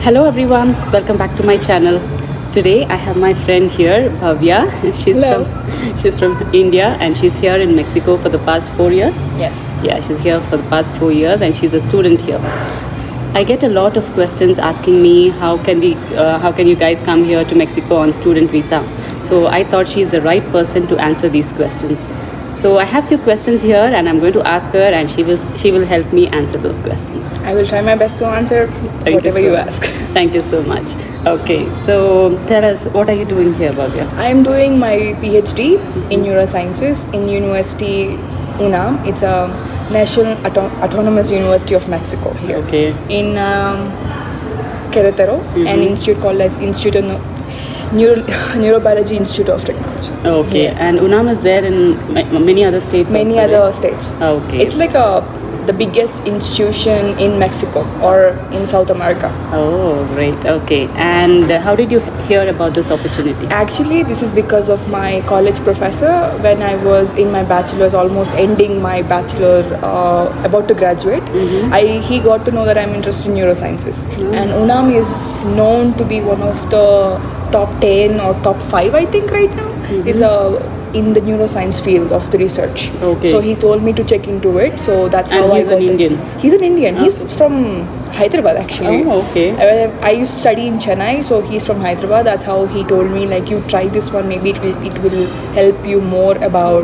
Hello everyone, welcome back to my channel. Today I have my friend here, Bhavya. Hello. She's from India and she's here in Mexico for the past 4 years. Yes. Yeah, she's here for the past 4 years and she's a student here. I get a lot of questions asking me how can you guys come here to Mexico on student visa. So I thought she's the right person to answer these questions. So I have few questions here and I'm going to ask her and she will help me answer those questions. I will try my best to answer whatever you ask. Thank you so much. Okay, so tell us, what are you doing here, Bhavya? I am doing my PhD in neurosciences in University Onam. It's a national autonomous university of Mexico here. Okay. In Queretaro, an institute called as Institute of Neurobiology Institute of Technology. Okay, Yeah. and Onam is there in many other states Many also, other right? states. Okay. It's like the biggest institution in Mexico or in South America. Oh, great. Okay. And how did you hear about this opportunity? Actually, this is because of my college professor. When I was in my bachelor's, almost ending my bachelor, about to graduate, he got to know that I'm interested in neurosciences. And Onam is known to be one of the top 10 or top 5, I think, right now. Is in the neuroscience field of the research. Okay. So he told me to check into it. So that's how I got an Indian? He's an Indian. He's from Hyderabad, actually. Oh, okay. I used to study in Chennai, so he's from Hyderabad. That's how he told me, like, you try this one, maybe it will help you more about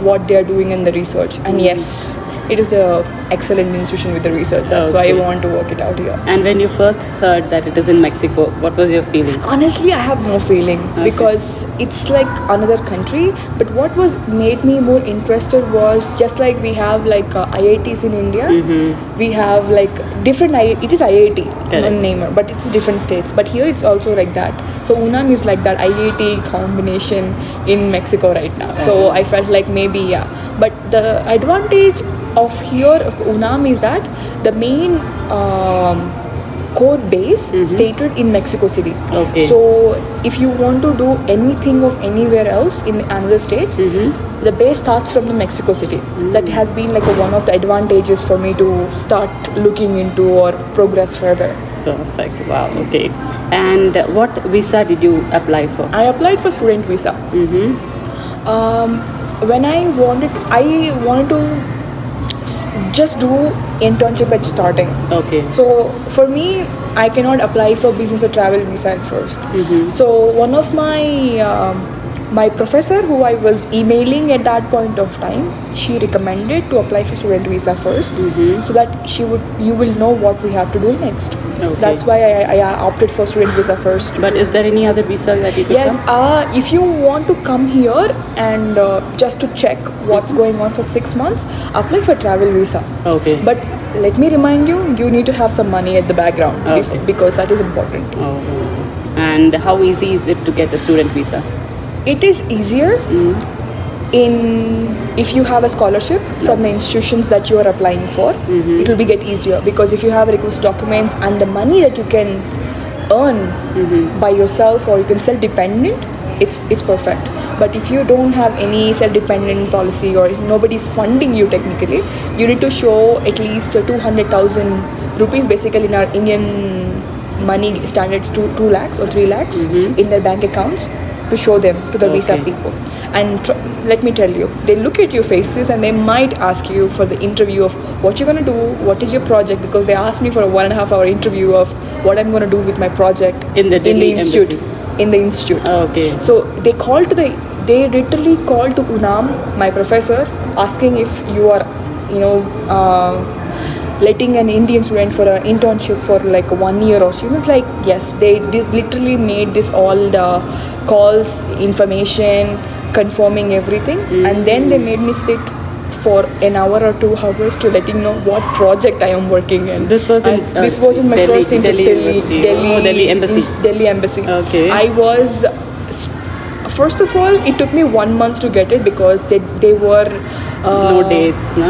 what they are doing in the research. And yes, it is a excellent institution with the research. That's why I want to work it out here. And when you first heard that it is in Mexico, what was your feeling? Honestly, I have no feeling because it's like another country. But what was made me more interested was just like we have like IITs in India. We have like different it is IIT, name, but it's different states. But here it's also like that. So Onam is like that IIT combination in Mexico right now. So I felt like maybe But the advantage of here of Onam is that the main code base stated in Mexico City. Okay. So if you want to do anything of anywhere else in another states, the base starts from the Mexico City. That has been like one of the advantages for me to start looking into or progress further. Perfect. Wow. Okay. And what visa did you apply for? I applied for student visa. When I wanted to just do internship at starting. Okay. So for me, I cannot apply for business or travel visa at first. So one of my professor who I was emailing at that point of time, she recommended to apply for student visa first, so that you will know what we have to do next. Okay. That's why I opted for student visa first. But is there any other visa that you could Yes, come? if you want to come here and just to check what's going on for 6 months, apply for travel visa. Okay. But let me remind you, you need to have some money at the background because that is important. Oh. And how easy is it to get a student visa? It is easier if you have a scholarship from the institutions that you are applying for. It will get easier because if you have request documents and the money that you can earn by yourself or you can self-dependent, it's perfect. But if you don't have any self-dependent policy or if nobody's funding you technically, you need to show at least 200,000 rupees, basically in our Indian money standards, 2 lakhs or 3 lakhs in their bank accounts, to show them to the visa people. And let me tell you, they look at your faces and they might ask you for the interview of what you're going to do, what is your project, because they asked me for a 1.5 hour interview of what I'm going to do with my project in the institute. Embassy. In the institute. Okay. So they literally called to Onam, my professor, asking if you are, letting an Indian student for an internship for like 1 year or so. She was like, yes, they literally made this all the calls, information, confirming everything, and then they made me sit for an hour or 2 hours to letting know what project I am working in. This was in my Delhi, first Delhi Embassy. Delhi Embassy. Okay. I was first of all, it took me 1 month to get it because they were no dates, no?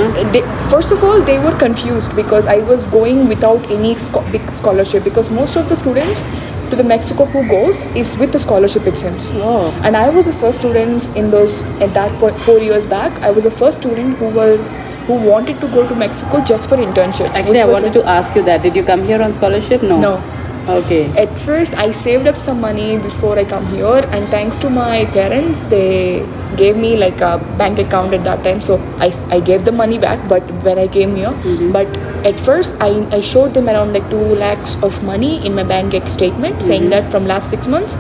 First of all, they were confused because I was going without any big scholarship, because most of the students to the Mexico who goes is with the scholarship exams. Oh. And I was the first student at that point 4 years back. I was the first student who wanted to go to Mexico just for internship. Actually, I wanted to ask you that. Did you come here on scholarship? No. No. Okay. At first, I saved up some money before I come here, and thanks to my parents, they gave me like a bank account at that time. So I gave the money back, but when I came here, but at first I showed them around like 2 lakhs of money in my bank statement, saying that from last 6 months,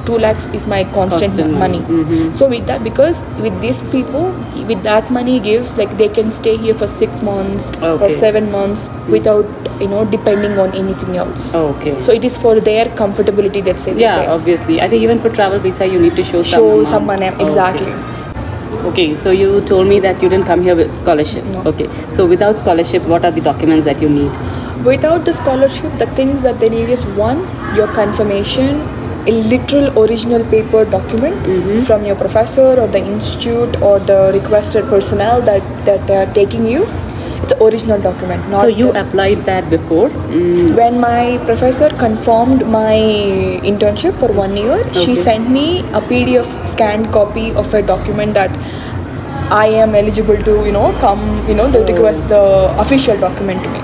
2 lakhs is my constant money. So with that, because with these people, with that money gives like they can stay here for 6 months or 7 months without depending on anything else. Okay. So it is for their comfortability. That's it. Yeah, obviously. I think even for travel visa, you need to show some money. Exactly. Okay, so you told me that you didn't come here with scholarship. No. Okay, so without scholarship, what are the documents that you need? Without the scholarship, the things that they need is one, your confirmation, a literal original paper document from your professor or the institute or the requested personnel that are taking you. It's an original document. So you applied that before? When my professor confirmed my internship for 1 year, she sent me a PDF scanned copy of a document that I am eligible to come, they request the official document to me.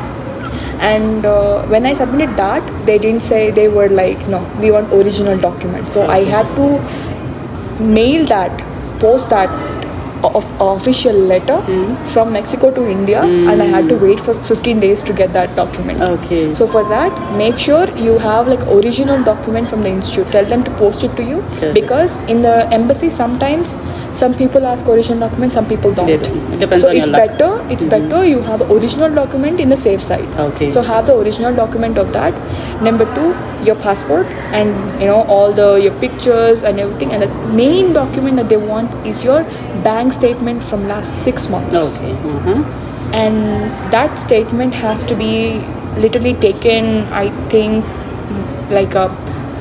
And when I submitted that, they didn't say, they were like, no, we want original document. So I had to mail that, post that official letter from Mexico to India, and I had to wait for 15 days to get that document. Okay. So for that, make sure you have like original document from the institute. Tell them to post it to you, because in the embassy sometimes some people ask original document, some people don't. It depends so on it's your luck. better. It's better you have original document in the safe side. Okay. So have the original document of that. Number 2, your passport and all your pictures and everything. And the main document that they want is your bank statement from last 6 months. Okay. And that statement has to be literally taken, I think, like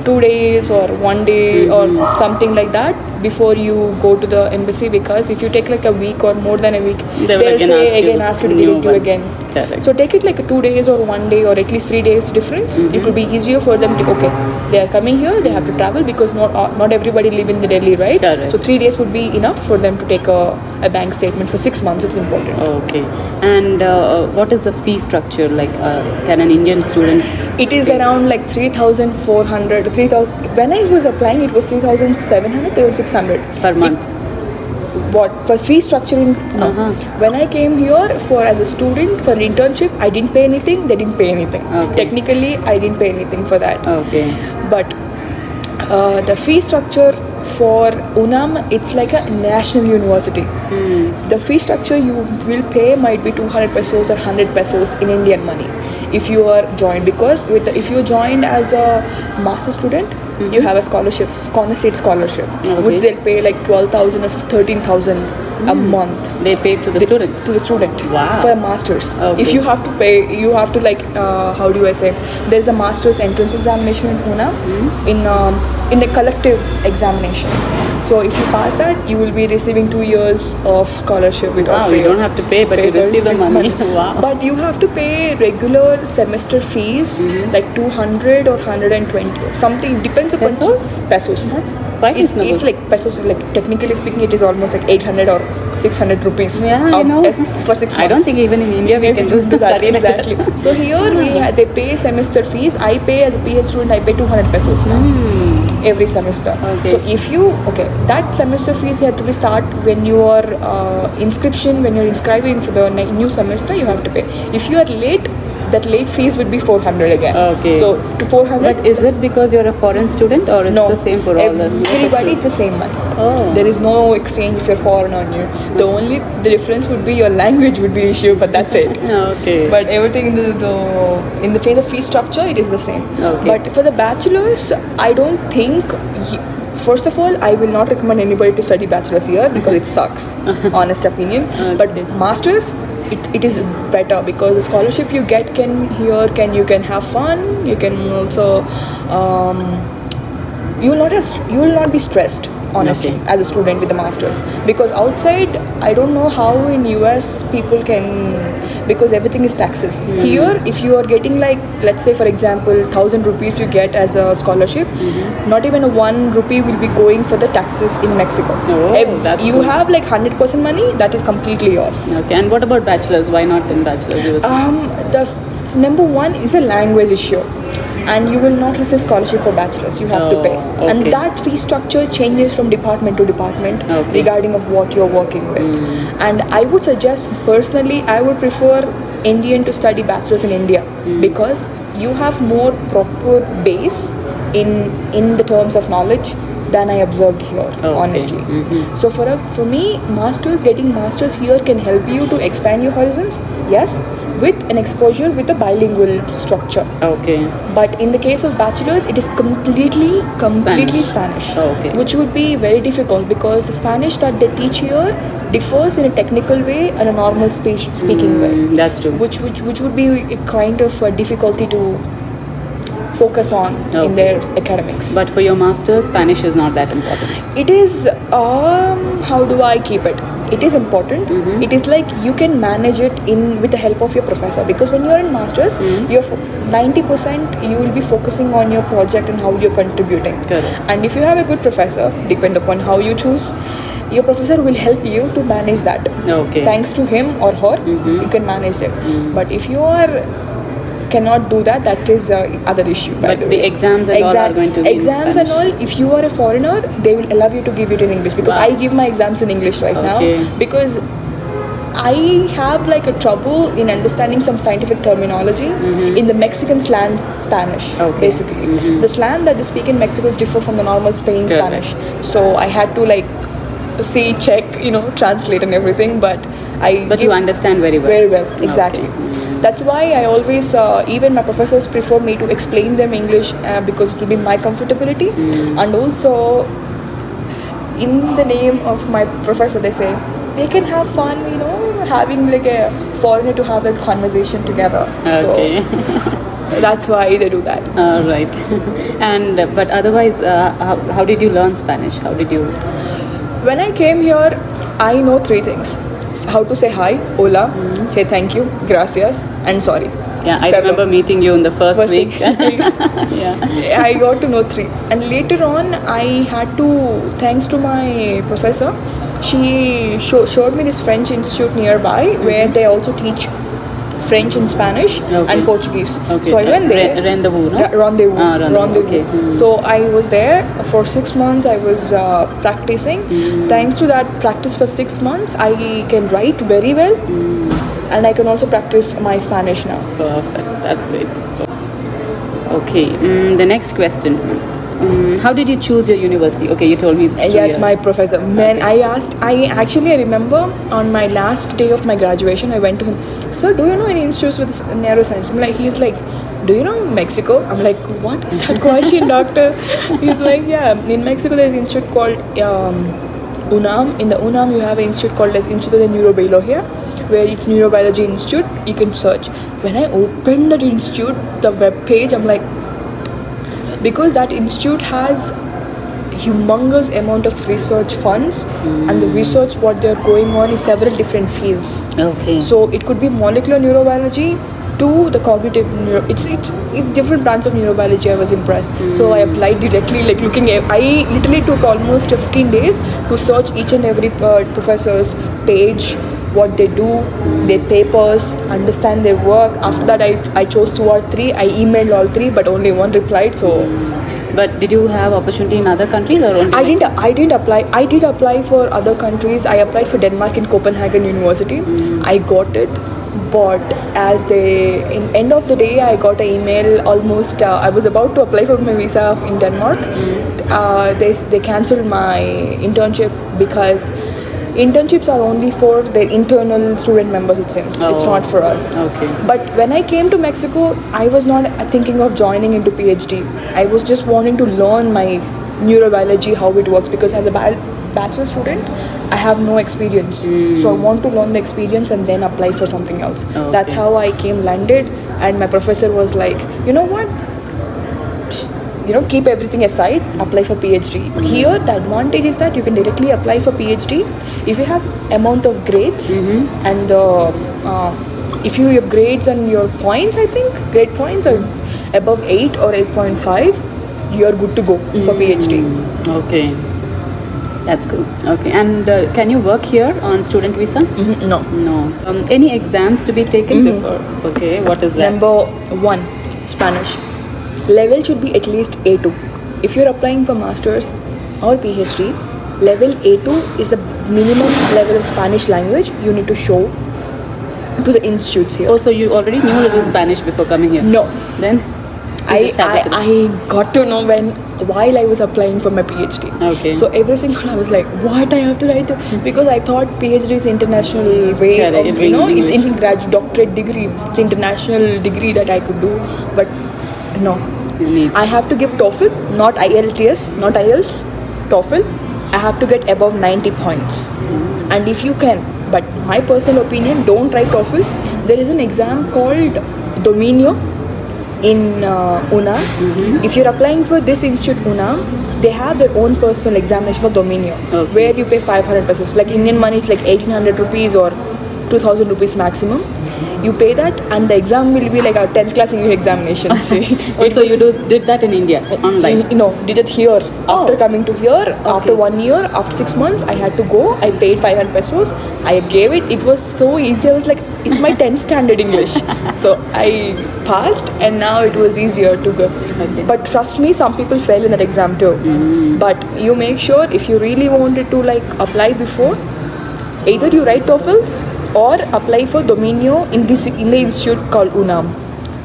2 days or 1 day or something like that before you go to the embassy, because if you take like a week or more than a week, they'll ask you to give it to you again. Correct. So take it like 2 days or 1 day or at least 3 days difference. It will be easier for them to, okay, they are coming here, they have to travel, because not everybody live in the Delhi, right? Correct. So 3 days would be enough for them to take a bank statement for 6 months. It's important. Okay. And what is the fee structure? Like, can an Indian student? It is around like 3,400, 3,000. When I was applying, it was 3,700, 3,600 Per month. What for fee structure in no. When I came here as a student for internship, I didn't pay anything, they didn't pay anything. Technically I didn't pay anything for that. But the fee structure for Onam, it's like a national university. The fee structure you will pay might be 200 pesos or 100 pesos in Indian money if you are joined, because if you joined as a master student, you have a scholarship, corner seat scholarship, which they'll pay like 12,000 or 13,000 a month. They pay to the student? To the student. Wow. For a master's. If you have to pay, you have to like, how do I say, there's a master's entrance examination in Onam, in the collective examination. So if you pass that, you will be receiving 2 years of scholarship without you don't have to pay, but you receive the money. Wow. But you have to pay regular semester fees, like 200 or 120 or something. Depends upon pesos. That's quite reasonable. It's like pesos. Like technically speaking, it is almost like 800 or 600 rupees. Yeah, I know. For 6 months. I don't think even in India we can do that. Exactly. So here they pay semester fees. I pay as a PhD student. I pay 200 pesos now. Every semester. So if you that semester fees have to be start when you are when you're inscribing for the new semester, you have to pay. If you are late, that late fees would be 400 again. So to 400. But is it because you're a foreign student, or it's the same for all the everybody? It's the same money. There is no exchange if you're foreign on you. The difference would be your language would be issue, but that's it. But everything in the phase of fee structure, it is the same. But for the bachelors, I don't think. First of all, I will not recommend anybody to study bachelor's here because it sucks. Honest opinion. But masters, it is better because the scholarship you get you can have fun. You can also you will not be stressed, honestly, as a student with the masters, because outside I don't know how in US people can, because everything is taxes. Here if you are getting like, let's say for example 1,000 rupees you get as a scholarship, not even 1 rupee will be going for the taxes in Mexico. If you have like 100% money, that is completely yours. And what about bachelors? Why not in bachelors? The number one is a language issue. and you will not receive scholarship for bachelor's. You have to pay, and okay. that fee structure changes from department to department regarding of what you're working with. And I would suggest personally, I would prefer Indian to study bachelor's in India because you have more proper base in the terms of knowledge than I observed here, honestly. So for me, getting masters here can help you to expand your horizons, yes, with an exposure with a bilingual structure. Okay. But in the case of bachelor's, it is completely Spanish. Okay. Which would be very difficult because the Spanish that they teach here differs in a technical way and a normal speaking way. That's true. Which would be a kind of a difficulty to focus on in their academics. But for your master's, Spanish is not that important. It is, how do I keep it? It is important. It is like you can manage it with the help of your professor, because when you're in masters, you're 90% you will be focusing on your project and how you're contributing. Correct. And if you have a good professor, depend upon how you choose, your professor will help you to manage that. Okay. Thanks to him or her, you can manage it. But if you cannot do that, that is other issue. But the exams and all are going to be exams in and all, if you are a foreigner, they will allow you to give it in English, because I give my exams in English right now, because I have like a trouble in understanding some scientific terminology in the Mexican slang Spanish, basically. The slang that they speak in Mexico is different from the normal Spain Spanish. So I had to like see, check, translate and everything, but you understand very well. Very well, exactly. That's why I always, even my professors prefer me to explain them English because it will be my comfortability. And also, in the name of my professor, they say they can have fun, having like a foreigner to have a conversation together. Okay. So that's why they do that. Right. And but otherwise, how did you learn Spanish? How did you? When I came here, I know 3 things. How to say hi, hola, say thank you, gracias, and sorry. Yeah, I remember meeting you in the first week. Yeah. I got to know 3. And later on, I had to, thanks to my professor, she showed me this French institute nearby where they also teach French and Spanish and Portuguese. Okay. So I went there. Rendezvous, no? Rendezvous. Okay. So I was there for 6 months. I was practicing. Thanks to that practice for 6 months, I can write very well, and I can also practice my Spanish now. Perfect. That's great. Okay. The next question. How did you choose your university? Okay, you told me it's Yes, my professor. Man, I remember on my last day of my graduation, I went to him. So, do you know any institutes with neuroscience? He's like, do you know Mexico? I'm like, what is that question, doctor? He's like, yeah, in Mexico there's an institute called Onam. In the Onam you have an institute called as Institute of Neurobiology, where it's Neurobiology Institute. You can search. When I opened that institute, the web page, I'm like, because that institute has humongous amount of research funds, and the research what they're going on is several different fields. Okay. So it could be molecular neurobiology to the cognitive it's different branches of neurobiology. I was impressed. So I applied directly, like I literally took almost 15 days to search each and every professor's page, what they do, their papers, understand their work. After that, I chose 2 or 3. I emailed all 3, but only 1 replied. So, but did you have opportunity in other countries or only? I didn't apply. I did apply for other countries. I applied for Denmark in Copenhagen University. I got it, but in end of the day, I got an email. Almost, I was about to apply for my visa in Denmark. They cancelled my internship because internships are only for their internal student members, it seems. It's not for us. Okay. But when I came to Mexico, I was not thinking of joining into PhD. I was just wanting to learn my neurobiology, how it works, because as a bachelor student, I have no experience. So I want to learn the experience and then apply for something else. Okay. That's how I landed, and my professor was like, you know what? Keep everything aside, apply for PhD. Here, the advantage is that you can directly apply for PhD if you have amount of grades and if your grades and your points, I think, grade points are above 8 or 8.5, you are good to go for PhD. Okay. That's good. Okay. And can you work here on student visa? No. No. Any exams to be taken before? Okay. What is that? Number 1, Spanish. level should be at least A2. If you're applying for masters or PhD, level A2 is the minimum level of Spanish language you need to show to the institutes here. Oh, so you already knew a little Spanish before coming here? No. Then? I got to know while I was applying for my PhD. Okay. So every single I was like, what I have to write? Because I thought PhD is international way Correct, of, English. it's graduate doctorate degree, it's international degree that I could do. But no, I have to give TOEFL, not IELTS, not IELTS, TOEFL. I have to get above 90 points. And if you can, but my personal opinion, don't try TOEFL. There is an exam called Dominio in Onam. If you're applying for this institute Onam, they have their own personal examination called Dominio, where you pay 500 pesos. Like Indian money, it's like 1800 rupees or 2000 rupees maximum. You pay that, and the exam will be like a 10th class English examination. So you did that in India online? No, did it here. After coming to here, after 1 year, after 6 months, I had to go. I paid 500 pesos. I gave it. It was so easy. I was like, it's my 10th standard English. So I passed, and now it was easier to go. But trust me, some people fail in that exam too. But you make sure if you really wanted to like apply before, either you write TOEFLs or apply for Dominio in the institute called Onam.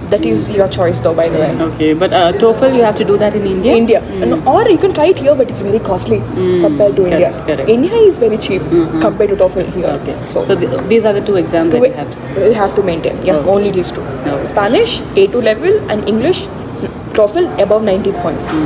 That is your choice though, by the way. Okay, but TOEFL, you have to do that in India? India. Or you can try it here, but it's very costly compared to India. Correct. India is very cheap compared to TOEFL here. Okay. So these are the two exams that you have to... You have to maintain. Yeah, only these two. Okay. Spanish, A2 level, and English, TOEFL above 90 points.